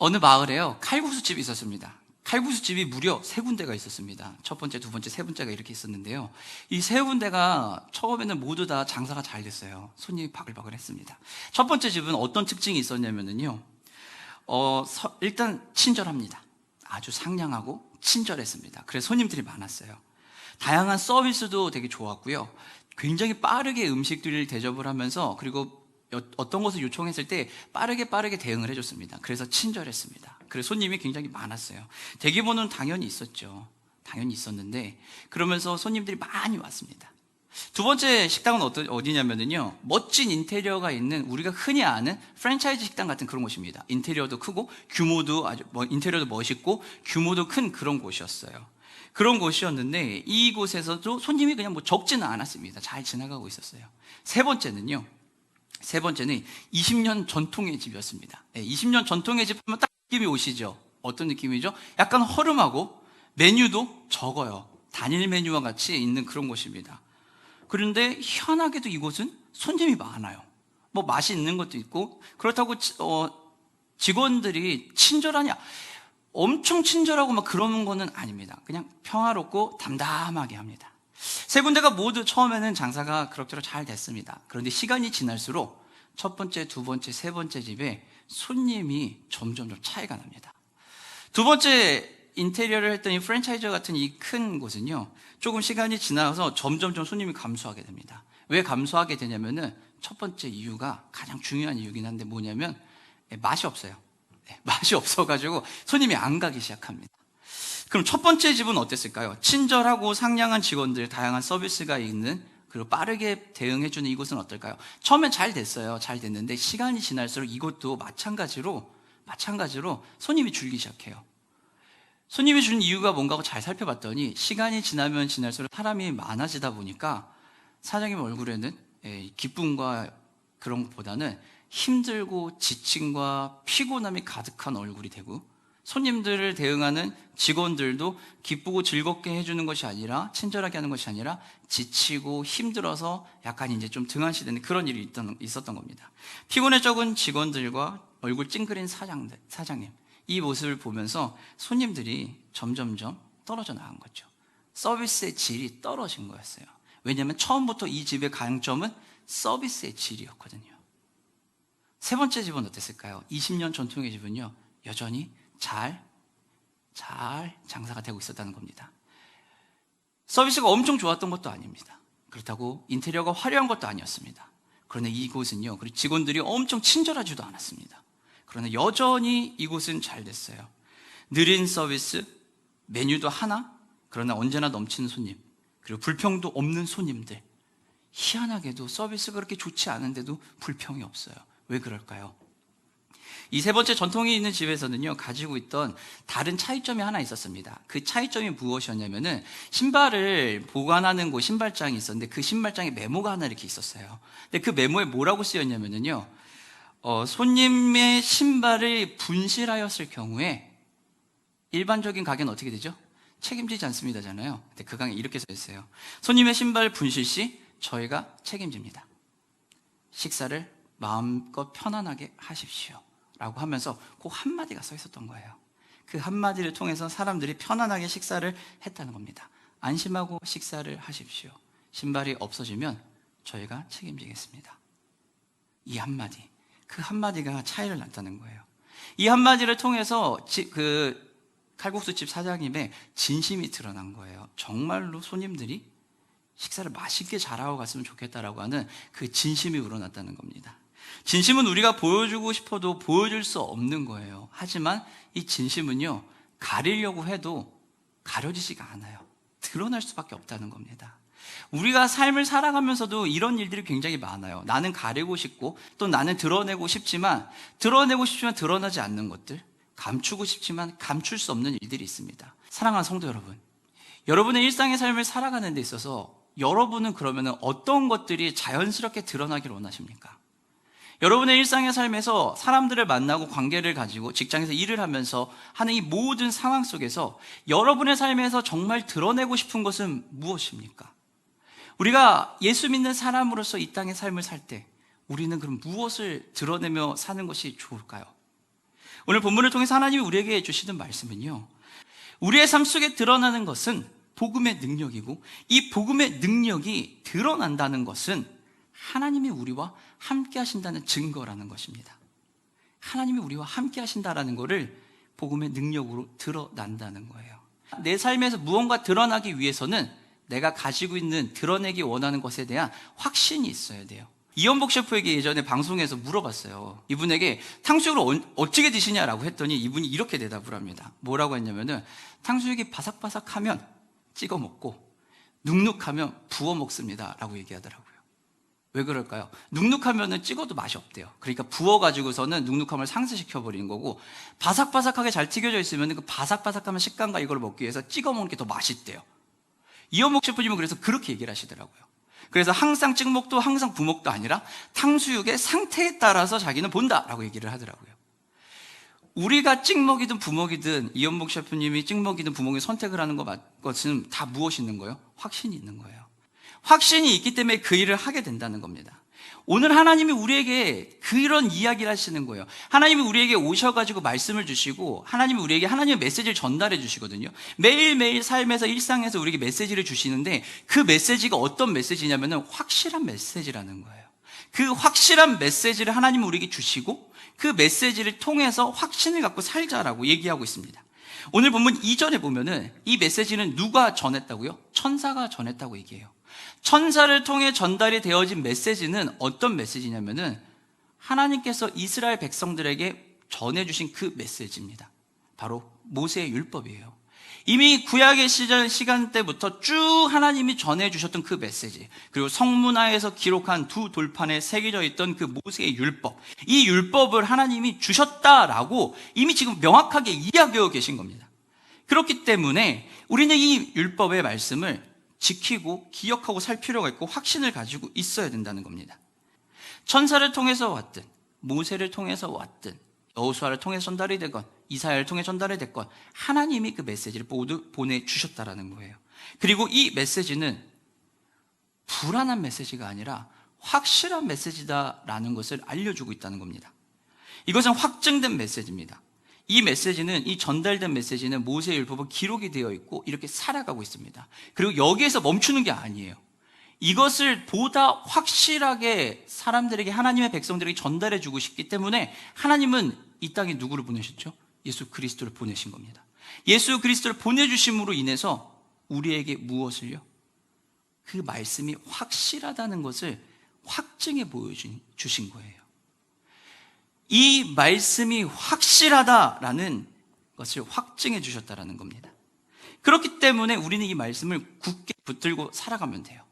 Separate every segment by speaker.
Speaker 1: 어느 마을에요, 칼국수집이 있었습니다. 칼국수집이 무려 3군데가 있었습니다. 첫 번째, 두 번째, 세 번째가 이렇게 있었는데요. 이 3군데가 처음에는 모두 다 장사가 잘 됐어요. 손님이 바글바글 했습니다. 첫 번째 집은 어떤 특징이 있었냐면요. 일단 친절합니다. 아주 상냥하고 친절했습니다. 그래서 손님들이 많았어요. 다양한 서비스도 되게 좋았고요. 굉장히 빠르게 음식들을 대접을 하면서, 그리고 어떤 것을 요청했을 때 빠르게 대응을 해줬습니다. 그래서 친절했습니다. 그래서 손님이 굉장히 많았어요. 대규모는 당연히 있었죠. 당연히 있었는데, 그러면서 손님들이 많이 왔습니다. 두 번째 식당은 어디냐면요, 멋진 인테리어가 있는, 우리가 흔히 아는 프랜차이즈 식당 같은 그런 곳입니다. 인테리어도 크고 규모도 인테리어도 멋있고 규모도 큰 그런 곳이었어요. 그런 곳이었는데 이곳에서도 손님이 그냥 적지는 않았습니다. 잘 지나가고 있었어요. 세 번째는 20년 전통의 집이었습니다. 20년 전통의 집 하면 딱 느낌이 오시죠? 어떤 느낌이죠? 약간 허름하고 메뉴도 적어요. 단일 메뉴와 같이 있는 그런 곳입니다. 그런데 희한하게도 이곳은 손님이 많아요. 맛이 있는 것도 있고, 그렇다고 직원들이 친절하냐? 엄청 친절하고 막 그러는 거는 아닙니다. 그냥 평화롭고 담담하게 합니다. 3군데가 모두 처음에는 장사가 그럭저럭 잘 됐습니다. 그런데 시간이 지날수록 첫 번째, 두 번째, 세 번째 집에 손님이 점점 차이가 납니다. 두 번째 인테리어를 했던 이 프랜차이즈 같은 이 큰 곳은요, 조금 시간이 지나서 점점 손님이 감소하게 됩니다. 왜 감소하게 되냐면은 첫 번째 이유가 가장 중요한 이유긴 한데 뭐냐면 맛이 없어요. 맛이 없어가지고 손님이 안 가기 시작합니다. 그럼 첫 번째 집은 어땠을까요? 친절하고 상냥한 직원들, 다양한 서비스가 있는, 그리고 빠르게 대응해주는 이곳은 어떨까요? 처음엔 잘 됐어요. 잘 됐는데 시간이 지날수록 이것도 마찬가지로 손님이 줄기 시작해요. 손님이 준 이유가 뭔가 하고 잘 살펴봤더니 시간이 지나면 지날수록 사람이 많아지다 보니까 사장님 얼굴에는 기쁨과 그런 것보다는 힘들고 지침과 피곤함이 가득한 얼굴이 되고, 손님들을 대응하는 직원들도 기쁘고 즐겁게 해주는 것이 아니라, 친절하게 하는 것이 아니라 지치고 힘들어서 약간 이제 좀 등한시되는 그런 일이 있었던 겁니다. 피곤에 적은 직원들과 얼굴 찡그린 사장님, 이 모습을 보면서 손님들이 점점점 떨어져 나간 거죠. 서비스의 질이 떨어진 거였어요. 왜냐하면 처음부터 이 집의 강점은 서비스의 질이었거든요. 세 번째 집은 어땠을까요? 20년 전통의 집은요, 여전히 잘 장사가 되고 있었다는 겁니다. 서비스가 엄청 좋았던 것도 아닙니다. 그렇다고 인테리어가 화려한 것도 아니었습니다. 그런데 이곳은요, 그리고 직원들이 엄청 친절하지도 않았습니다. 그러나 여전히 이곳은 잘 됐어요. 느린 서비스, 메뉴도 하나, 그러나 언제나 넘치는 손님, 그리고 불평도 없는 손님들. 희한하게도 서비스가 그렇게 좋지 않은데도 불평이 없어요. 왜 그럴까요? 이 세 번째 전통이 있는 집에서는요, 가지고 있던 다른 차이점이 하나 있었습니다. 그 차이점이 무엇이었냐면은 신발을 보관하는 곳 신발장이 있었는데 그 신발장에 메모가 하나 이렇게 있었어요. 근데 그 메모에 뭐라고 쓰였냐면은요, 손님의 신발을 분실하였을 경우에 일반적인 가게는 어떻게 되죠? 책임지지 않습니다잖아요. 근데 그 강에 이렇게 써 있어요. 손님의 신발 분실 시 저희가 책임집니다. 식사를 마음껏 편안하게 하십시오 라고 하면서 그 한마디가 써 있었던 거예요. 그 한마디를 통해서 사람들이 편안하게 식사를 했다는 겁니다. 안심하고 식사를 하십시오. 신발이 없어지면 저희가 책임지겠습니다. 이 한마디, 그 한마디가 차이를 났다는 거예요. 이 한마디를 통해서 그 칼국수집 사장님의 진심이 드러난 거예요. 정말로 손님들이 식사를 맛있게 잘하고 갔으면 좋겠다라고 하는 그 진심이 우러났다는 겁니다. 진심은 우리가 보여주고 싶어도 보여줄 수 없는 거예요. 하지만 이 진심은요, 가리려고 해도 가려지지가 않아요. 드러날 수밖에 없다는 겁니다. 우리가 삶을 살아가면서도 이런 일들이 굉장히 많아요. 나는 가리고 싶고 또 나는 드러내고 싶지만 드러나지 않는 것들, 감추고 싶지만 감출 수 없는 일들이 있습니다. 사랑하는 성도 여러분, 여러분의 일상의 삶을 살아가는 데 있어서 여러분은 그러면 어떤 것들이 자연스럽게 드러나기를 원하십니까? 여러분의 일상의 삶에서 사람들을 만나고 관계를 가지고 직장에서 일을 하면서 하는 이 모든 상황 속에서 여러분의 삶에서 정말 드러내고 싶은 것은 무엇입니까? 우리가 예수 믿는 사람으로서 이 땅의 삶을 살 때 우리는 그럼 무엇을 드러내며 사는 것이 좋을까요? 오늘 본문을 통해서 하나님이 우리에게 주시는 말씀은요, 우리의 삶 속에 드러나는 것은 복음의 능력이고, 이 복음의 능력이 드러난다는 것은 하나님이 우리와 함께 하신다는 증거라는 것입니다. 하나님이 우리와 함께 하신다라는 것을 복음의 능력으로 드러난다는 거예요. 내 삶에서 무언가 드러나기 위해서는 내가 가지고 있는, 드러내기 원하는 것에 대한 확신이 있어야 돼요. 이연복 셰프에게 예전에 방송에서 물어봤어요. 이분에게 탕수육을 어떻게 드시냐라고 했더니 이분이 이렇게 대답을 합니다. 뭐라고 했냐면은, 탕수육이 바삭바삭하면 찍어 먹고 눅눅하면 부어 먹습니다 라고 얘기하더라고요. 왜 그럴까요? 눅눅하면은 찍어도 맛이 없대요. 그러니까 부어가지고서는 눅눅함을 상쇄시켜버리는 거고, 바삭바삭하게 잘 튀겨져 있으면 그 바삭바삭한 식감과 이걸 먹기 위해서 찍어 먹는 게 더 맛있대요. 이연복 셰프님은 그래서 그렇게 얘기를 하시더라고요. 그래서 항상 찍먹도 항상 부먹도 아니라 탕수육의 상태에 따라서 자기는 본다라고 얘기를 하더라고요. 우리가 찍먹이든 부먹이든, 이연복 셰프님이 찍먹이든 부먹이든 선택을 하는 것은 다 무엇이 있는 거예요? 확신이 있는 거예요. 확신이 있기 때문에 그 일을 하게 된다는 겁니다. 오늘 하나님이 우리에게 그런 이야기를 하시는 거예요. 하나님이 우리에게 오셔가지고 말씀을 주시고, 하나님이 우리에게 하나님의 메시지를 전달해 주시거든요. 매일매일 삶에서, 일상에서 우리에게 메시지를 주시는데, 그 메시지가 어떤 메시지냐면은 확실한 메시지라는 거예요. 그 확실한 메시지를 하나님이 우리에게 주시고, 그 메시지를 통해서 확신을 갖고 살자라고 얘기하고 있습니다. 오늘 본문 2절에 보면은 이 메시지는 누가 전했다고요? 천사가 전했다고 얘기해요. 천사를 통해 전달이 되어진 메시지는 어떤 메시지냐면은 하나님께서 이스라엘 백성들에게 전해주신 그 메시지입니다. 바로 모세의 율법이에요. 이미 구약의 시간 때부터 쭉 하나님이 전해주셨던 그 메시지, 그리고 성문화에서 기록한 두 돌판에 새겨져 있던 그 모세의 율법, 이 율법을 하나님이 주셨다라고 이미 지금 명확하게 이야기하고 계신 겁니다. 그렇기 때문에 우리는 이 율법의 말씀을 지키고 기억하고 살 필요가 있고 확신을 가지고 있어야 된다는 겁니다. 천사를 통해서 왔든, 모세를 통해서 왔든, 여호수아를 통해서 전달이 되건, 이사야를 통해 전달이 됐건, 하나님이 그 메시지를 모두 보내주셨다라는 거예요. 그리고 이 메시지는 불안한 메시지가 아니라 확실한 메시지다라는 것을 알려주고 있다는 겁니다. 이것은 확증된 메시지입니다. 이 메시지는, 이 전달된 메시지는 모세의 율법은 기록이 되어 있고 이렇게 살아가고 있습니다. 그리고 여기에서 멈추는 게 아니에요. 이것을 보다 확실하게 사람들에게, 하나님의 백성들에게 전달해 주고 싶기 때문에 하나님은 이 땅에 누구를 보내셨죠? 예수 그리스도를 보내신 겁니다. 예수 그리스도를 보내주심으로 인해서 우리에게 무엇을요? 그 말씀이 확실하다는 것을 확증해 보여주신 거예요. 이 말씀이 확실하다라는 것을 확증해 주셨다라는 겁니다. 그렇기 때문에 우리는 이 말씀을 굳게 붙들고 살아가면 돼요.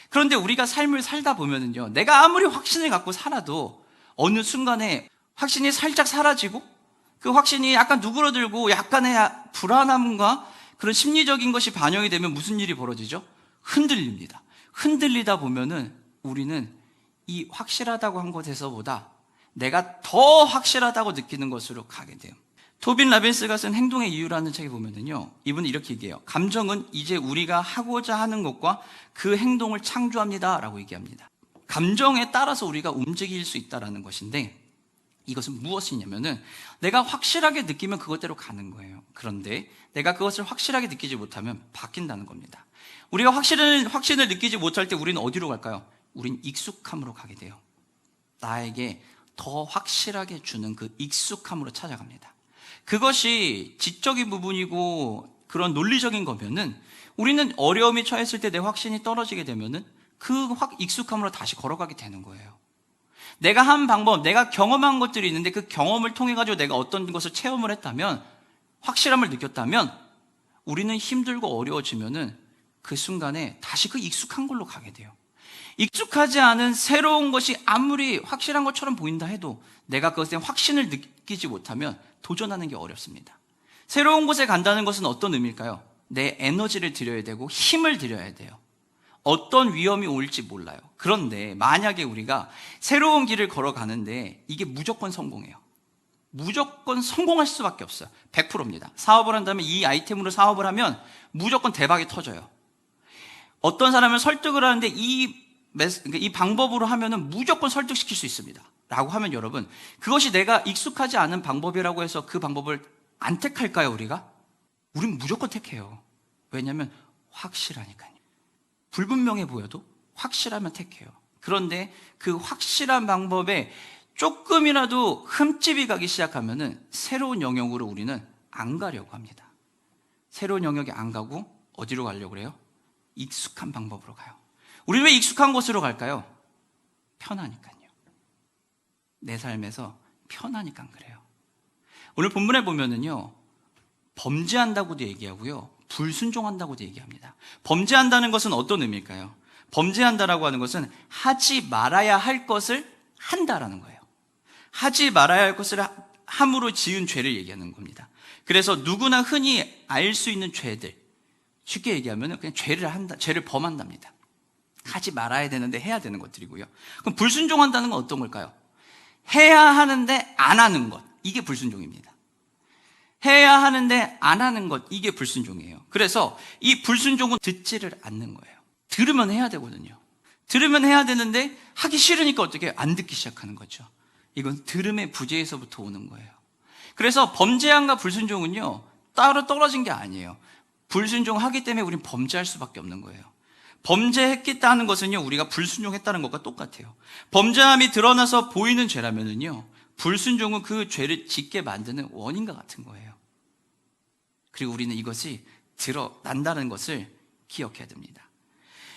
Speaker 1: 그런데 우리가 삶을 살다 보면은요, 내가 아무리 확신을 갖고 살아도 어느 순간에 확신이 살짝 사라지고, 그 확신이 약간 누그러들고 약간의 불안함과 그런 심리적인 것이 반영이 되면 무슨 일이 벌어지죠? 흔들립니다. 흔들리다 보면은 우리는 이 확실하다고 한 것에서보다 내가 더 확실하다고 느끼는 것으로 가게 돼요. 토빈 라벤스가 쓴 행동의 이유라는 책에 보면은요, 이분은 이렇게 얘기해요. 감정은 이제 우리가 하고자 하는 것과 그 행동을 창조합니다 라고 얘기합니다. 감정에 따라서 우리가 움직일 수 있다는 것인데, 이것은 무엇이냐면은 내가 확실하게 느끼면 그것대로 가는 거예요. 그런데 내가 그것을 확실하게 느끼지 못하면 바뀐다는 겁니다. 우리가 확신을 느끼지 못할 때 우리는 어디로 갈까요? 우린 익숙함으로 가게 돼요. 나에게 더 확실하게 주는 그 익숙함으로 찾아갑니다. 그것이 지적인 부분이고 그런 논리적인 거면은 우리는 어려움이 처했을 때 내 확신이 떨어지게 되면은 그 익숙함으로 다시 걸어가게 되는 거예요. 내가 한 방법, 내가 경험한 것들이 있는데 그 경험을 통해 가지고 내가 어떤 것을 체험을 했다면, 확실함을 느꼈다면, 우리는 힘들고 어려워지면은 그 순간에 다시 그 익숙한 걸로 가게 돼요. 익숙하지 않은 새로운 것이 아무리 확실한 것처럼 보인다 해도 내가 그것에 확신을 느끼지 못하면 도전하는 게 어렵습니다. 새로운 곳에 간다는 것은 어떤 의미일까요? 내 에너지를 들여야 되고 힘을 들여야 돼요. 어떤 위험이 올지 몰라요. 그런데 만약에 우리가 새로운 길을 걸어가는데 이게 무조건 성공해요. 무조건 성공할 수밖에 없어요. 100%입니다. 사업을 한다면, 이 아이템으로 사업을 하면 무조건 대박이 터져요. 어떤 사람을 설득을 하는데 이 그러니까 이 방법으로 하면은 무조건 설득시킬 수 있습니다 라고 하면 여러분, 그것이 내가 익숙하지 않은 방법이라고 해서 그 방법을 안 택할까요? 우린 무조건 택해요. 왜냐하면 확실하니까요. 불분명해 보여도 확실하면 택해요. 그런데 그 확실한 방법에 조금이라도 흠집이 가기 시작하면은 새로운 영역으로 우리는 안 가려고 합니다. 새로운 영역에 안 가고 어디로 가려고 그래요? 익숙한 방법으로 가요. 우리는 왜 익숙한 곳으로 갈까요? 편하니까요. 내 삶에서 편하니까 그래요. 오늘 본문에 보면은요, 범죄한다고도 얘기하고요, 불순종한다고도 얘기합니다. 범죄한다는 것은 어떤 의미일까요? 범죄한다라고 하는 것은 하지 말아야 할 것을 한다라는 거예요. 하지 말아야 할 것을 함으로 지은 죄를 얘기하는 겁니다. 그래서 누구나 흔히 알 수 있는 죄들, 쉽게 얘기하면 그냥 죄를 범한답니다. 하지 말아야 되는데 해야 되는 것들이고요. 그럼 불순종한다는 건 어떤 걸까요? 해야 하는데 안 하는 것, 이게 불순종입니다. 해야 하는데 안 하는 것, 이게 불순종이에요. 그래서 이 불순종은 듣지를 않는 거예요. 들으면 해야 되거든요. 들으면 해야 되는데 하기 싫으니까 어떻게 안 듣기 시작하는 거죠. 이건 들음의 부재에서부터 오는 거예요. 그래서 범죄함과 불순종은요, 따로 떨어진 게 아니에요. 불순종하기 때문에 우린 범죄할 수밖에 없는 거예요. 범죄했겠다는 것은요, 우리가 불순종했다는 것과 똑같아요. 범죄함이 드러나서 보이는 죄라면은요, 불순종은 그 죄를 짓게 만드는 원인과 같은 거예요. 그리고 우리는 이것이 드러난다는 것을 기억해야 됩니다.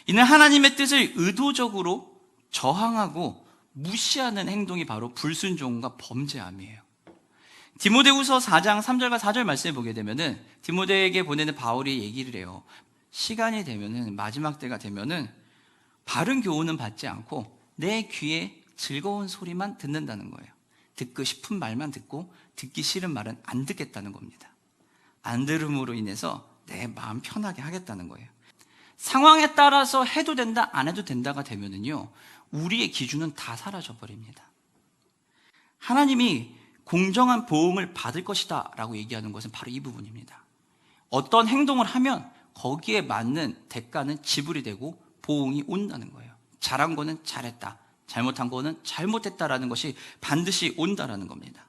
Speaker 1: 이는 하나님의 뜻을 의도적으로 저항하고 무시하는 행동이 바로 불순종과 범죄함이에요. 디모데후서 4장 3절과 4절 말씀을 보게 되면은 디모데에게 보내는 바울이 얘기를 해요. 시간이 되면은, 마지막 때가 되면은 바른 교훈은 받지 않고 내 귀에 즐거운 소리만 듣는다는 거예요. 듣고 싶은 말만 듣고 듣기 싫은 말은 안 듣겠다는 겁니다. 안 들음으로 인해서 내 마음 편하게 하겠다는 거예요. 상황에 따라서 해도 된다, 안 해도 된다가 되면은요, 우리의 기준은 다 사라져 버립니다. 하나님이 공정한 보응을 받을 것이다 라고 얘기하는 것은 바로 이 부분입니다. 어떤 행동을 하면 거기에 맞는 대가는 지불이 되고 보응이 온다는 거예요. 잘한 거는 잘했다, 잘못한 거는 잘못했다라는 것이 반드시 온다라는 겁니다.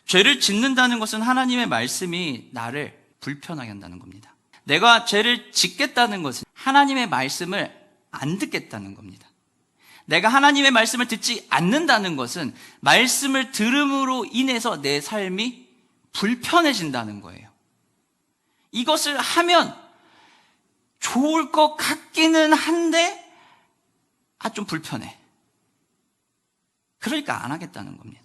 Speaker 1: 죄를 짓는다는 것은 하나님의 말씀이 나를 불편하게 한다는 겁니다. 내가 죄를 짓겠다는 것은 하나님의 말씀을 안 듣겠다는 겁니다. 내가 하나님의 말씀을 듣지 않는다는 것은 말씀을 들음으로 인해서 내 삶이 불편해진다는 거예요. 이것을 하면 좋을 것 같기는 한데 좀 불편해. 그러니까 안 하겠다는 겁니다.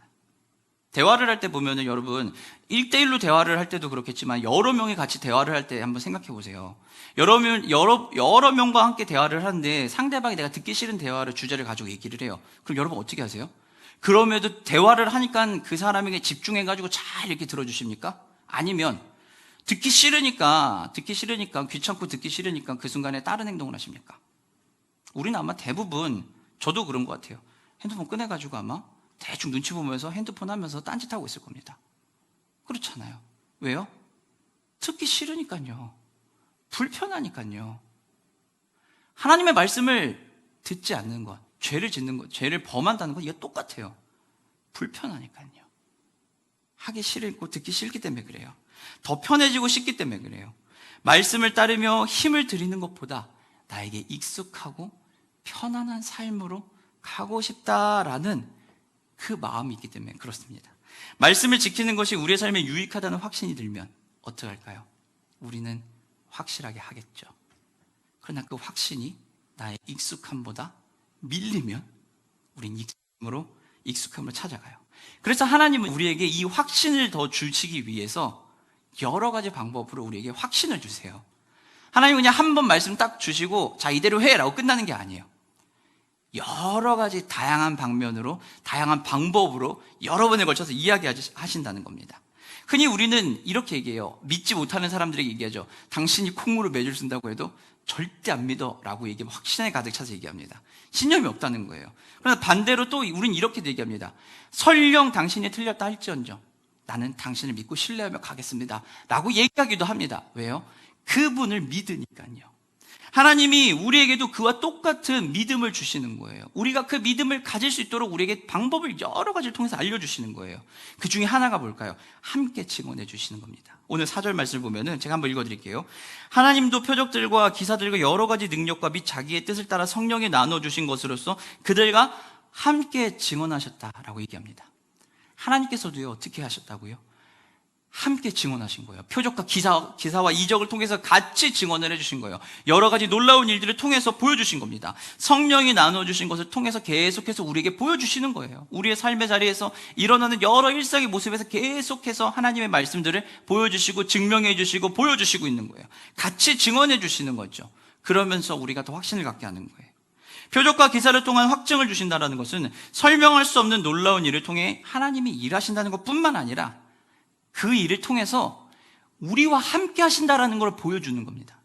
Speaker 1: 대화를 할 때 보면은 여러분, 1대1로 대화를 할 때도 그렇겠지만 여러 명이 같이 대화를 할 때 한번 생각해 보세요. 여러 명과 함께 대화를 하는데 상대방이 내가 듣기 싫은 대화를 주제를 가지고 얘기를 해요. 그럼 여러분 어떻게 하세요? 그럼에도 대화를 하니까 그 사람에게 집중해 가지고 잘 이렇게 들어주십니까? 아니면 듣기 싫으니까 귀찮고 듣기 싫으니까 그 순간에 다른 행동을 하십니까? 우리는 아마 대부분, 저도 그런 것 같아요. 핸드폰 꺼내가지고 아마 대충 눈치 보면서 핸드폰 하면서 딴짓하고 있을 겁니다. 그렇잖아요. 왜요? 듣기 싫으니까요. 불편하니까요. 하나님의 말씀을 듣지 않는 것, 죄를 짓는 것, 죄를 범한다는 것, 이거 똑같아요. 불편하니까요. 하기 싫고 듣기 싫기 때문에 그래요. 더 편해지고 싶기 때문에 그래요. 말씀을 따르며 힘을 들이는 것보다 나에게 익숙하고 편안한 삶으로 가고 싶다라는 그 마음이 있기 때문에 그렇습니다. 말씀을 지키는 것이 우리의 삶에 유익하다는 확신이 들면 어떻게 할까요? 우리는 확실하게 하겠죠. 그러나 그 확신이 나의 익숙함보다 밀리면 우린 익숙함으로 찾아가요. 그래서 하나님은 우리에게 이 확신을 더 주시기 위해서 여러 가지 방법으로 우리에게 확신을 주세요. 하나님은 그냥 한 번 말씀 딱 주시고 자, 이대로 해 라고 끝나는 게 아니에요. 여러 가지 다양한 방면으로, 다양한 방법으로 여러 번에 걸쳐서 이야기하신다는 겁니다. 흔히 우리는 이렇게 얘기해요. 믿지 못하는 사람들에게 얘기하죠. 당신이 콩으로 매줄 쓴다고 해도 절대 안 믿어 라고 얘기하면 확신에 가득 차서 얘기합니다. 신념이 없다는 거예요. 그러나 반대로 또 우리는 이렇게 얘기합니다. 설령 당신이 틀렸다 할지언정 나는 당신을 믿고 신뢰하며 가겠습니다 라고 얘기하기도 합니다. 왜요? 그분을 믿으니까요. 하나님이 우리에게도 그와 똑같은 믿음을 주시는 거예요. 우리가 그 믿음을 가질 수 있도록 우리에게 방법을 여러 가지를 통해서 알려주시는 거예요. 그 중에 하나가 뭘까요? 함께 증언해 주시는 겁니다. 오늘 4절 말씀을 보면은 제가 한번 읽어드릴게요. 하나님도 표적들과 기사들과 여러 가지 능력과 및 자기의 뜻을 따라 성령에 나눠주신 것으로서 그들과 함께 증언하셨다라고 얘기합니다. 하나님께서도요, 어떻게 하셨다고요? 함께 증언하신 거예요. 표적과 기사와 이적을 통해서 같이 증언을 해주신 거예요. 여러 가지 놀라운 일들을 통해서 보여주신 겁니다. 성령이 나눠주신 것을 통해서 계속해서 우리에게 보여주시는 거예요. 우리의 삶의 자리에서 일어나는 여러 일상의 모습에서 계속해서 하나님의 말씀들을 보여주시고 증명해 주시고 보여주시고 있는 거예요. 같이 증언해 주시는 거죠. 그러면서 우리가 더 확신을 갖게 하는 거예요. 표적과 기사를 통한 확증을 주신다는 것은 설명할 수 없는 놀라운 일을 통해 하나님이 일하신다는 것뿐만 아니라 그 일을 통해서 우리와 함께 하신다라는 걸 보여주는 겁니다.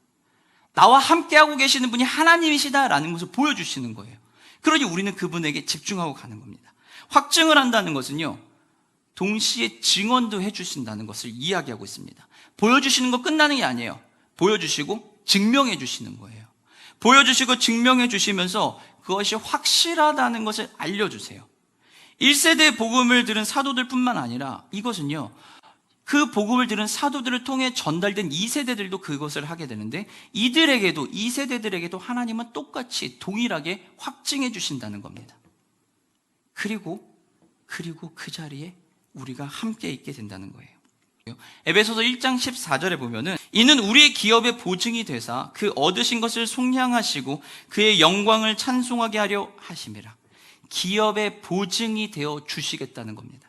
Speaker 1: 나와 함께하고 계시는 분이 하나님이시다라는 것을 보여주시는 거예요. 그러니 우리는 그분에게 집중하고 가는 겁니다. 확증을 한다는 것은요, 동시에 증언도 해주신다는 것을 이야기하고 있습니다. 보여주시는 거 끝나는 게 아니에요. 보여주시고 증명해 주시는 거예요. 보여주시고 증명해 주시면서 그것이 확실하다는 것을 알려주세요. 1세대 복음을 들은 사도들 뿐만 아니라 이것은요, 그 복음을 들은 사도들을 통해 전달된 2세대들도 그것을 하게 되는데, 이들에게도, 2세대들에게도 하나님은 똑같이 동일하게 확증해 주신다는 겁니다. 그리고 그 자리에 우리가 함께 있게 된다는 거예요. 에베소서 1장 14절에 보면은 이는 우리의 기업의 보증이 되사 그 얻으신 것을 속량하시고 그의 영광을 찬송하게 하려 하심이라. 기업의 보증이 되어 주시겠다는 겁니다.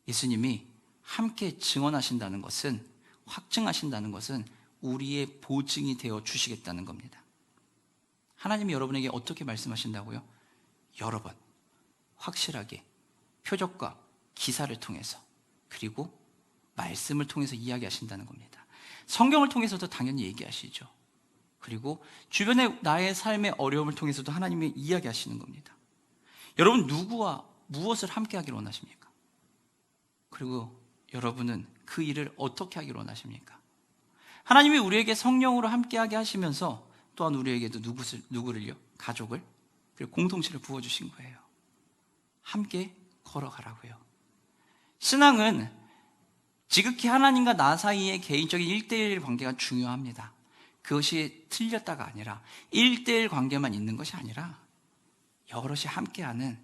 Speaker 1: 예수님이 함께 증언하신다는 것은, 확증하신다는 것은 우리의 보증이 되어 주시겠다는 겁니다. 하나님이 여러분에게 어떻게 말씀하신다고요? 여러 번 확실하게 표적과 기사를 통해서, 그리고 말씀을 통해서 이야기하신다는 겁니다. 성경을 통해서도 당연히 얘기하시죠. 그리고 주변의 나의 삶의 어려움을 통해서도 하나님이 이야기하시는 겁니다. 여러분, 누구와 무엇을 함께 하기를 원하십니까? 그리고 여러분은 그 일을 어떻게 하기를 원하십니까? 하나님이 우리에게 성령으로 함께하게 하시면서 또한 우리에게도 누구를요? 가족을, 그리고 공동체를 부어주신 거예요. 함께 걸어가라고요. 신앙은 지극히 하나님과 나 사이의 개인적인 1대1 관계가 중요합니다. 그것이 틀렸다가 아니라 1대1 관계만 있는 것이 아니라 여럿이 함께하는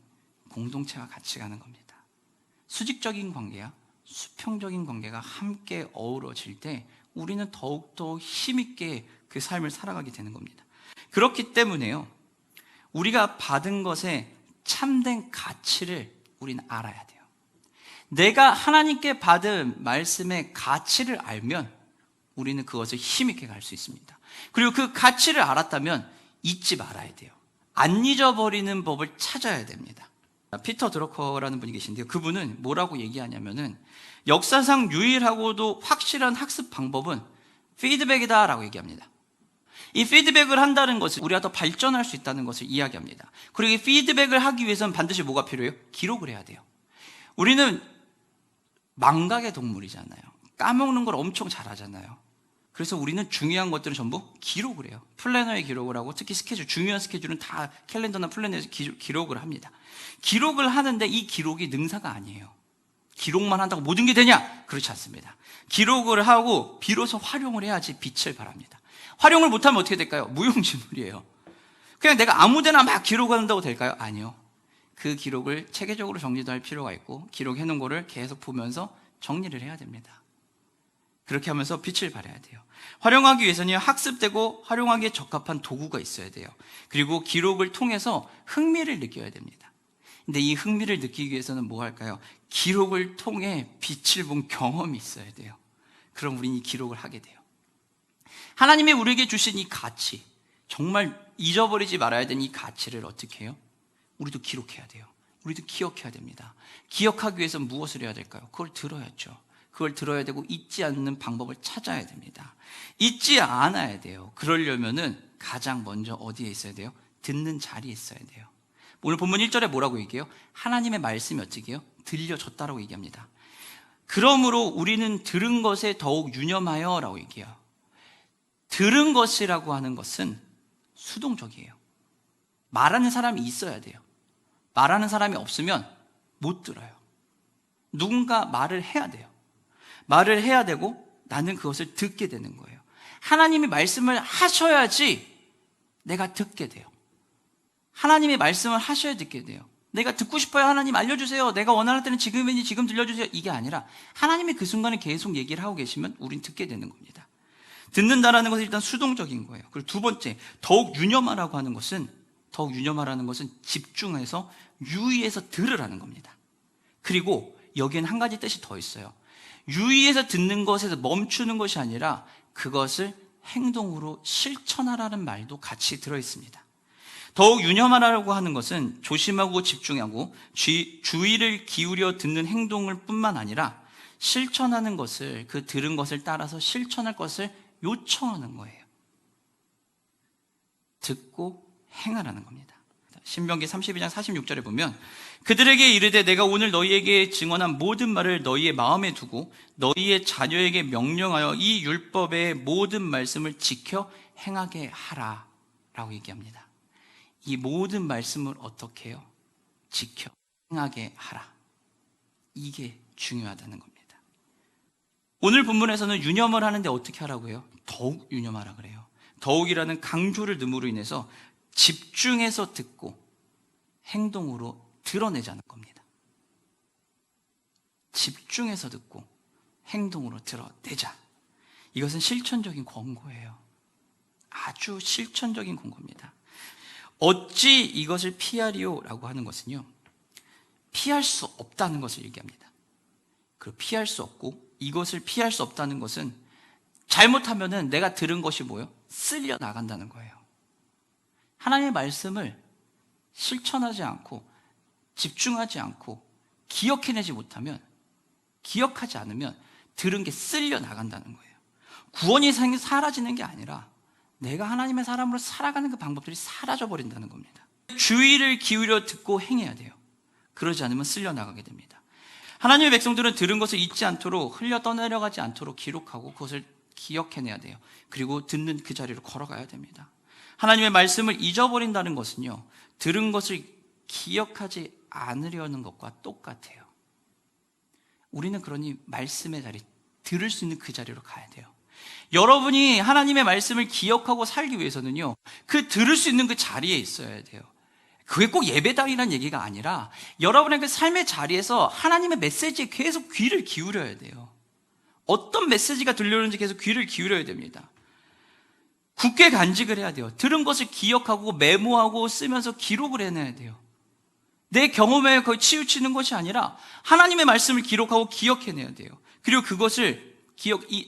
Speaker 1: 공동체와 같이 가는 겁니다. 수직적인 관계야 수평적인 관계가 함께 어우러질 때 우리는 더욱더 힘있게 그 삶을 살아가게 되는 겁니다. 그렇기 때문에요, 우리가 받은 것의 참된 가치를 우리는 알아야 돼요. 내가 하나님께 받은 말씀의 가치를 알면 우리는 그것을 힘있게 갈 수 있습니다. 그리고 그 가치를 알았다면 잊지 말아야 돼요. 안 잊어버리는 법을 찾아야 됩니다. 피터 드러커라는 분이 계신데요, 그분은 뭐라고 얘기하냐면은 역사상 유일하고도 확실한 학습 방법은 피드백이다라고 얘기합니다. 이 피드백을 한다는 것은 우리가 더 발전할 수 있다는 것을 이야기합니다. 그리고 이 피드백을 하기 위해서는 반드시 뭐가 필요해요? 기록을 해야 돼요. 우리는 망각의 동물이잖아요. 까먹는 걸 엄청 잘하잖아요. 그래서 우리는 중요한 것들은 전부 기록을 해요. 플래너에 기록을 하고, 특히 스케줄, 중요한 스케줄은 다 캘린더나 플래너에서 기록을 합니다. 기록을 하는데 이 기록이 능사가 아니에요. 기록만 한다고 모든 게 되냐? 그렇지 않습니다. 기록을 하고 비로소 활용을 해야지 빛을 발합니다. 활용을 못하면 어떻게 될까요? 무용지물이에요. 그냥 내가 아무데나 막 기록한다고 될까요? 아니요. 그 기록을 체계적으로 정리도 할 필요가 있고, 기록해 놓은 거를 계속 보면서 정리를 해야 됩니다. 그렇게 하면서 빛을 발해야 돼요. 활용하기 위해서는 학습되고 활용하기에 적합한 도구가 있어야 돼요. 그리고 기록을 통해서 흥미를 느껴야 됩니다. 근데 이 흥미를 느끼기 위해서는 뭐 할까요? 기록을 통해 빛을 본 경험이 있어야 돼요. 그럼 우리는 이 기록을 하게 돼요. 하나님이 우리에게 주신 이 가치, 정말 잊어버리지 말아야 되는 이 가치를 어떻게 해요? 우리도 기록해야 돼요. 우리도 기억해야 됩니다. 기억하기 위해서 무엇을 해야 될까요? 그걸 들어야죠. 그걸 들어야 되고 잊지 않는 방법을 찾아야 됩니다. 잊지 않아야 돼요. 그러려면은 가장 먼저 어디에 있어야 돼요? 듣는 자리에 있어야 돼요. 오늘 본문 1절에 뭐라고 얘기해요? 하나님의 말씀이 어떻게 해요? 들려졌다라고 얘기합니다. 그러므로 우리는 들은 것에 더욱 유념하여 라고 얘기해요. 들은 것이라고 하는 것은 수동적이에요. 말하는 사람이 있어야 돼요. 말하는 사람이 없으면 못 들어요. 누군가 말을 해야 돼요. 말을 해야 되고 나는 그것을 듣게 되는 거예요. 하나님이 말씀을 하셔야지 내가 듣게 돼요. 하나님이 말씀을 하셔야 듣게 돼요. 내가 듣고 싶어요. 하나님 알려주세요. 내가 원하는 때는 지금이니 지금 들려주세요. 이게 아니라 하나님이 그 순간에 계속 얘기를 하고 계시면 우린 듣게 되는 겁니다. 듣는다라는 것은 일단 수동적인 거예요. 그리고 두 번째, 더욱 유념하라고 하는 것은 집중해서 유의해서 들으라는 겁니다. 그리고 여기에는 한 가지 뜻이 더 있어요. 유의해서 듣는 것에서 멈추는 것이 아니라 그것을 행동으로 실천하라는 말도 같이 들어있습니다. 더욱 유념하라고 하는 것은 조심하고 집중하고 주의를 기울여 듣는 행동을 뿐만 아니라 실천하는 것을, 그 들은 것을 따라서 실천할 것을 요청하는 거예요. 듣고 행하라는 겁니다. 신명기 32장 46절에 보면 그들에게 이르되 내가 오늘 너희에게 증언한 모든 말을 너희의 마음에 두고 너희의 자녀에게 명령하여 이 율법의 모든 말씀을 지켜 행하게 하라 라고 얘기합니다. 이 모든 말씀을 어떻게 해요? 지켜 행하게 하라. 이게 중요하다는 겁니다. 오늘 본문에서는 유념을 하는데 어떻게 하라고 해요? 더욱 유념하라 그래요. 더욱이라는 강조를 넣음으로 인해서 집중해서 듣고 행동으로 드러내자는 겁니다. 집중해서 듣고 행동으로 드러내자. 이것은 실천적인 권고예요. 아주 실천적인 권고입니다. 어찌 이것을 피하리오라고 하는 것은요, 피할 수 없다는 것을 얘기합니다. 그리고 피할 수 없고 이것을 피할 수 없다는 것은 잘못하면은 내가 들은 것이 뭐예요? 쓸려 나간다는 거예요. 하나님의 말씀을 실천하지 않고 집중하지 않고 기억해내지 못하면, 기억하지 않으면 들은 게 쓸려 나간다는 거예요. 구원이 사라지는 게 아니라 내가 하나님의 사람으로 살아가는 그 방법들이 사라져 버린다는 겁니다. 주의를 기울여 듣고 행해야 돼요. 그러지 않으면 쓸려 나가게 됩니다. 하나님의 백성들은 들은 것을 잊지 않도록, 흘려 떠내려가지 않도록 기록하고 그것을 기억해내야 돼요. 그리고 듣는 그 자리로 걸어가야 됩니다. 하나님의 말씀을 잊어버린다는 것은요, 들은 것을 기억하지 않으려는 것과 똑같아요. 우리는 그러니 말씀의 자리, 들을 수 있는 그 자리로 가야 돼요. 여러분이 하나님의 말씀을 기억하고 살기 위해서는요, 그 들을 수 있는 그 자리에 있어야 돼요. 그게 꼭 예배당이라는 얘기가 아니라 여러분의 그 삶의 자리에서 하나님의 메시지에 계속 귀를 기울여야 돼요. 어떤 메시지가 들려오는지 계속 귀를 기울여야 됩니다. 굳게 간직을 해야 돼요. 들은 것을 기억하고 메모하고 쓰면서 기록을 해내야 돼요. 내 경험에 거의 치우치는 것이 아니라 하나님의 말씀을 기록하고 기억해내야 돼요. 그리고 그것을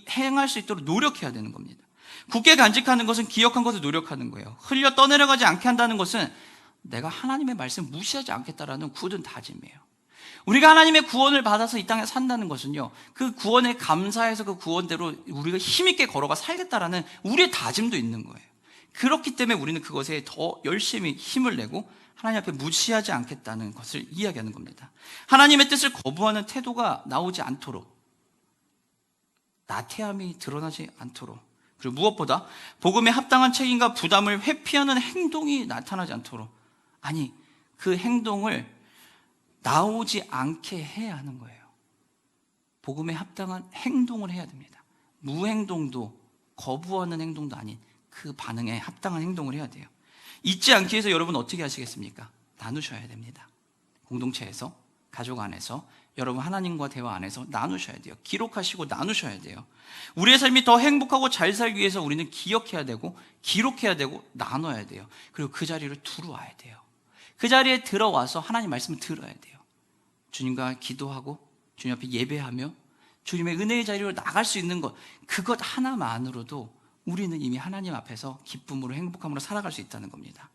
Speaker 1: 행할 수 있도록 노력해야 되는 겁니다. 굳게 간직하는 것은 기억한 것을 노력하는 거예요. 흘려 떠내려가지 않게 한다는 것은 내가 하나님의 말씀을 무시하지 않겠다라는 굳은 다짐이에요. 우리가 하나님의 구원을 받아서 이 땅에 산다는 것은요, 그 구원에 감사해서 그 구원대로 우리가 힘있게 걸어가 살겠다라는 우리의 다짐도 있는 거예요. 그렇기 때문에 우리는 그것에 더 열심히 힘을 내고 하나님 앞에 무시하지 않겠다는 것을 이야기하는 겁니다. 하나님의 뜻을 거부하는 태도가 나오지 않도록, 나태함이 드러나지 않도록, 그리고 무엇보다 복음에 합당한 책임과 부담을 회피하는 행동이 나타나지 않도록, 아니 그 행동을 나오지 않게 해야 하는 거예요. 복음에 합당한 행동을 해야 됩니다. 무행동도, 거부하는 행동도 아닌 그 반응에 합당한 행동을 해야 돼요. 잊지 않기 위해서 여러분 어떻게 하시겠습니까? 나누셔야 됩니다. 공동체에서, 가족 안에서, 여러분 하나님과 대화 안에서 나누셔야 돼요. 기록하시고 나누셔야 돼요. 우리의 삶이 더 행복하고 잘 살기 위해서 우리는 기억해야 되고 기록해야 되고 나눠야 돼요. 그리고 그 자리로 들어와야 돼요. 그 자리에 들어와서 하나님 말씀을 들어야 돼요. 주님과 기도하고 주님 앞에 예배하며 주님의 은혜의 자리로 나갈 수 있는 것, 그것 하나만으로도 우리는 이미 하나님 앞에서 기쁨으로 행복함으로 살아갈 수 있다는 겁니다.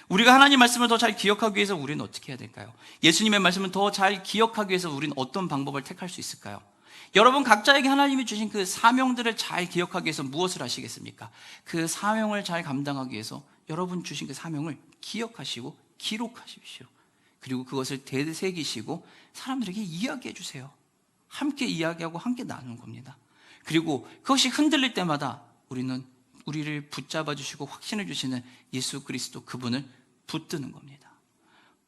Speaker 1: 우리가 하나님 말씀을 더 잘 기억하기 위해서 우리는 어떻게 해야 될까요? 예수님의 말씀을 더 잘 기억하기 위해서 우리는 어떤 방법을 택할 수 있을까요? 여러분 각자에게 하나님이 주신 그 사명들을 잘 기억하기 위해서 무엇을 하시겠습니까? 그 사명을 잘 감당하기 위해서 여러분 주신 그 사명을 기억하시고 기록하십시오. 그리고 그것을 되새기시고 사람들에게 이야기해 주세요. 함께 이야기하고 함께 나누는 겁니다. 그리고 그것이 흔들릴 때마다 우리는 우리를 붙잡아 주시고 확신해 주시는 예수 그리스도, 그분을 붙드는 겁니다.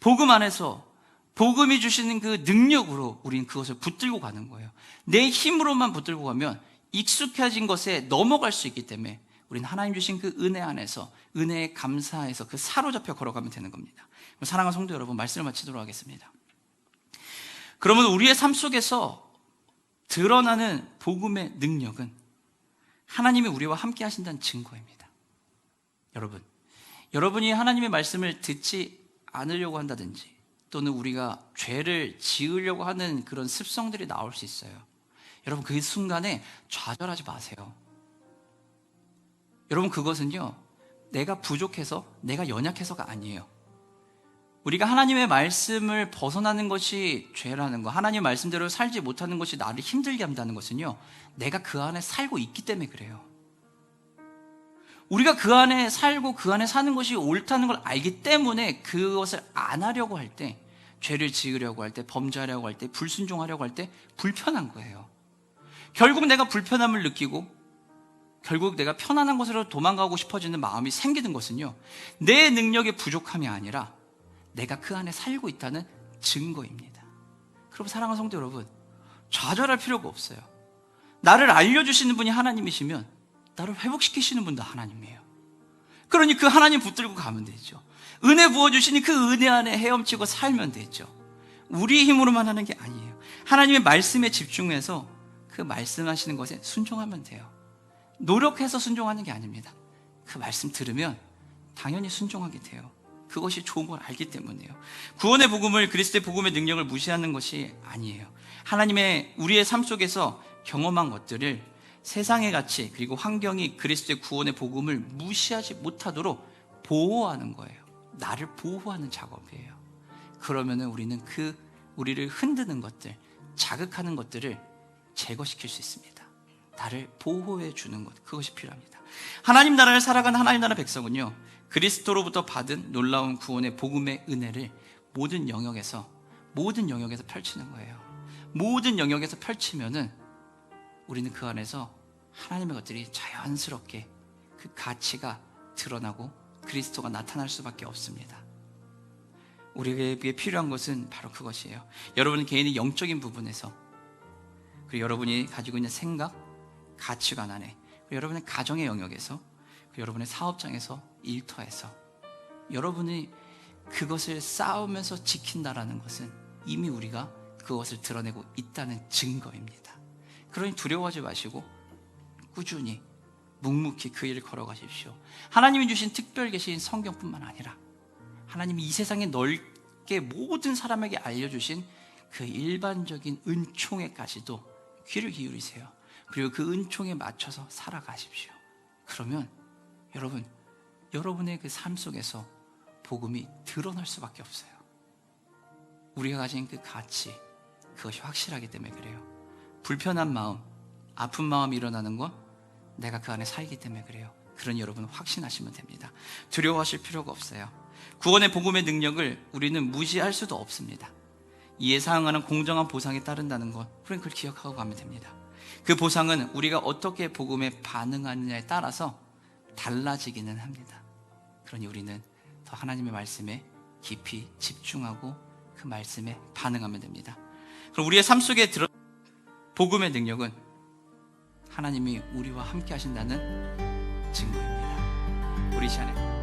Speaker 1: 복음 안에서 복음이 주시는 그 능력으로 우리는 그것을 붙들고 가는 거예요. 내 힘으로만 붙들고 가면 익숙해진 것에 넘어갈 수 있기 때문에 우리는 하나님 주신 그 은혜 안에서, 은혜에 감사해서 그 사로잡혀 걸어가면 되는 겁니다. 사랑하는 성도 여러분, 말씀을 마치도록 하겠습니다. 그러면 우리의 삶 속에서 드러나는 복음의 능력은 하나님이 우리와 함께 하신다는 증거입니다. 여러분이 하나님의 말씀을 듣지 않으려고 한다든지, 또는 우리가 죄를 지으려고 하는 그런 습성들이 나올 수 있어요. 여러분, 그 순간에 좌절하지 마세요. 여러분, 그것은요, 내가 부족해서, 내가 연약해서가 아니에요. 우리가 하나님의 말씀을 벗어나는 것이 죄라는 거, 하나님의 말씀대로 살지 못하는 것이 나를 힘들게 한다는 것은요, 내가 그 안에 살고 있기 때문에 그래요. 우리가 그 안에 살고 그 안에 사는 것이 옳다는 걸 알기 때문에 그것을 안 하려고 할 때, 죄를 지으려고 할 때, 범죄하려고 할 때, 불순종하려고 할 때 불편한 거예요. 결국 내가 불편함을 느끼고 결국 내가 편안한 곳으로 도망가고 싶어지는 마음이 생기는 것은요, 내 능력의 부족함이 아니라 내가 그 안에 살고 있다는 증거입니다. 그럼 사랑하는 성도 여러분, 좌절할 필요가 없어요. 나를 알려주시는 분이 하나님이시면 나를 회복시키시는 분도 하나님이에요. 그러니 그 하나님 붙들고 가면 되죠. 은혜 부어주시니 그 은혜 안에 헤엄치고 살면 되죠. 우리 힘으로만 하는 게 아니에요. 하나님의 말씀에 집중해서 그 말씀하시는 것에 순종하면 돼요. 노력해서 순종하는 게 아닙니다. 그 말씀 들으면 당연히 순종하게 돼요. 그것이 좋은 걸 알기 때문이에요. 구원의 복음을, 그리스도의 복음의 능력을 무시하는 것이 아니에요. 하나님의 우리의 삶 속에서 경험한 것들을 세상의 가치, 그리고 환경이 그리스도의 구원의 복음을 무시하지 못하도록 보호하는 거예요. 나를 보호하는 작업이에요. 그러면은 우리는 우리를 흔드는 것들, 자극하는 것들을 제거시킬 수 있습니다. 나를 보호해 주는 것, 그것이 필요합니다. 하나님 나라를 살아가는 하나님 나라 백성은요, 그리스도로부터 받은 놀라운 구원의 복음의 은혜를 모든 영역에서 펼치는 거예요. 모든 영역에서 펼치면은 우리는 그 안에서 하나님의 것들이 자연스럽게 그 가치가 드러나고 그리스도가 나타날 수밖에 없습니다. 우리에게 필요한 것은 바로 그것이에요. 여러분 개인의 영적인 부분에서, 그리고 여러분이 가지고 있는 생각, 가치관 안에, 그리고 여러분의 가정의 영역에서, 그리고 여러분의 사업장에서, 일터에서 여러분이 그것을 싸우면서 지킨다라는 것은 이미 우리가 그것을 드러내고 있다는 증거입니다. 그러니 두려워하지 마시고 꾸준히 묵묵히 그 일을 걸어가십시오. 하나님이 주신 특별 계신 성경뿐만 아니라 하나님이 이 세상에 넓게 모든 사람에게 알려주신 그 일반적인 은총에까지도 귀를 기울이세요. 그리고 그 은총에 맞춰서 살아가십시오. 그러면 여러분의 그 삶 속에서 복음이 드러날 수밖에 없어요. 우리가 가진 그 가치, 그것이 확실하기 때문에 그래요. 불편한 마음, 아픈 마음이 일어나는 건 내가 그 안에 살기 때문에 그래요. 그러니 여러분 확신하시면 됩니다. 두려워하실 필요가 없어요. 구원의 복음의 능력을 우리는 무시할 수도 없습니다. 이에 사항하는 공정한 보상에 따른다는 것, 우리는 그걸 기억하고 가면 됩니다. 그 보상은 우리가 어떻게 복음에 반응하느냐에 따라서 달라지기는 합니다. 그러니 우리는 더 하나님의 말씀에 깊이 집중하고 그 말씀에 반응하면 됩니다. 그럼 우리의 삶 속에 복음의 능력은 하나님이 우리와 함께 하신다는 증거입니다. 우리 시간에